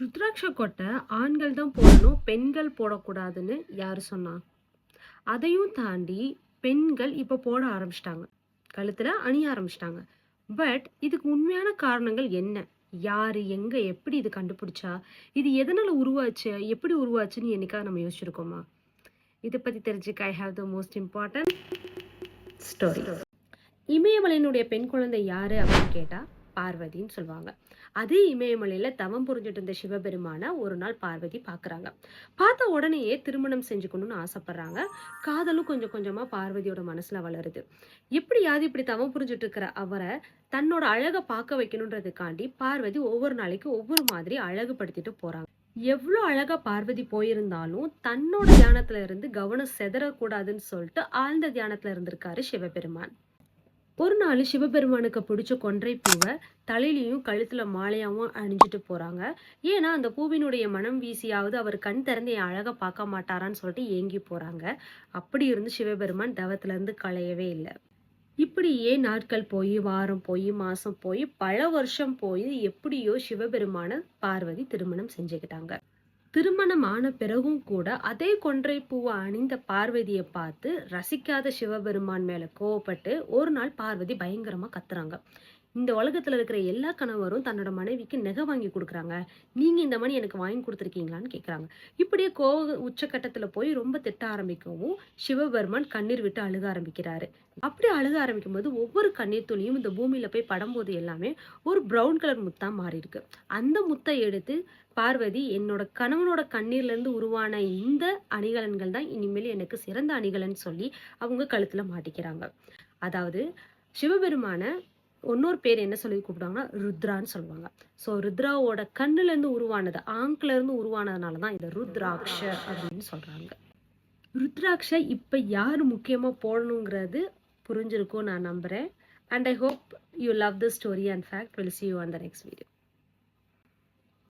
ருத்ராட்ச கொட்டை ஆண்கள் தான் போடணும், பெண்கள் போடக்கூடாதுன்னு யாரு சொன்னா? அதையும் தாண்டி பெண்கள் இப்போ போட ஆரம்பிச்சிட்டாங்க. கழுத்துல அணிய ஆரம்பிச்சிட்டாங்க. பட் இதுக்கு உண்மையான காரணங்கள் என்ன? யாரு, எங்க, எப்படி இது கண்டுபிடிச்சா? இது எதனால உருவாச்சு? எப்படி உருவாச்சுன்னு என்னைக்காவது நம்ம யோசிச்சிருக்கோமா? இத பத்தி தெரிஞ்சுக்க I have the most important story. இமயமலையினுடைய பெண் குழந்தை யாரு அப்படின்னு கேட்டா பார்வதின்னு சொல்லுவாங்க. அதே இமயமலையில தவம் புரிஞ்சுட்டு இருந்த சிவபெருமான ஒரு நாள் பார்வதி பாக்குறாங்க. பார்த்த உடனேயே திருமணம் செஞ்சுக்கணும்னு ஆசைப்படுறாங்க. காதலும் கொஞ்சம் கொஞ்சமா பார்வதியோட மனசுல வளருது. எப்படியாவது இப்படி தவம் புரிஞ்சுட்டு இருக்கிற அவரை தன்னோட அழகை பார்க்க வைக்கணுன்றதுக்காண்டி பார்வதி ஒவ்வொரு நாளைக்கு ஒவ்வொரு மாதிரி அழகுபடுத்திட்டு போறாங்க. எவ்வளவு அழகா பார்வதி போயிருந்தாலும் தன்னோட தியானத்துல இருந்து கவனம் செதறக்கூடாதுன்னு சொல்லிட்டு ஆழ்ந்த தியானத்துல இருந்திருக்காரு சிவபெருமான். ஒரு நாள் சிவபெருமானுக்கு பிடிச்ச கொன்றை பூவை தலையிலையும் கழுத்துல மாலையாவும் அணிஞ்சிட்டு போறாங்க. ஏன்னா அந்த பூவினுடைய மனம் வீசியாவது அவர் கண் திறந்து என் அழகை பார்க்க மாட்டாரான்னு சொல்லிட்டு ஏங்கி போறாங்க. அப்படி இருந்து சிவபெருமான் தவத்துல இருந்து களையவே இல்லை. இப்படியே நாட்கள் போய், வாரம் போய், மாசம் போய், பல வருஷம் போய் எப்படியோ சிவபெருமான பார்வதி திருமணம் செஞ்சுக்கிட்டாங்க. திருமணம் ஆன பிறகும் கூட அதே கொன்றை பூவை அணிந்த பார்வதியை பார்த்து ரசிக்காத சிவபெருமான் மேல கோவப்பட்டு ஒரு நாள் பார்வதி பயங்கரமா கத்துறாங்க. இந்த உலகத்துல இருக்கிற எல்லா கணவரும் தன்னோட மனைவிக்கு நகை வாங்கி கொடுக்குறாங்க, நீங்க இந்த மணி எனக்கு வாங்கி கொடுத்துருக்கீங்களான்னு கேக்குறாங்க. இப்படியே கோவ உச்சக்கட்டத்துல போய் ரொம்ப திட்ட ஆரம்பிக்கவும் சிவபெருமான் கண்ணீர் விட்டு அழுக ஆரம்பிக்கிறாரு. அப்படி அழுக ஆரம்பிக்கும் போது ஒவ்வொரு கண்ணீர் துளியும் இந்த பூமியில போய் படும்போது எல்லாமே ஒரு பிரவுன் கலர் முத்தா மாறி இருக்கு. அந்த முத்தை எடுத்து பார்வதி என்னோட கணவனோட கண்ணீர்ல இருந்து உருவான இந்த அணிகலன்கள் தான் இனிமேல் எனக்கு சிறந்த அணிகலன் சொல்லி அவங்க கழுத்துல மாட்டிக்கிறாங்க. அதாவது சிவபெருமான இன்னொரு பேர் என்ன சொல்லி கூப்பிடுவாங்கன்னா ருத்ரான்னு சொல்லுவாங்க. ஸோ ருத்ராவோட கண்ணுல இருந்து உருவானது, ஆங்கில இருந்து உருவானதுனாலதான் இதை ருத்ராட்ச அப்படின்னு சொல்றாங்க. ருத்ராட்ச இப்ப யாரு முக்கியமா போடணுங்கிறது புரிஞ்சிருக்கும் நான் நம்புறேன். And I hope you love the story and fact. We'll see you on the next video.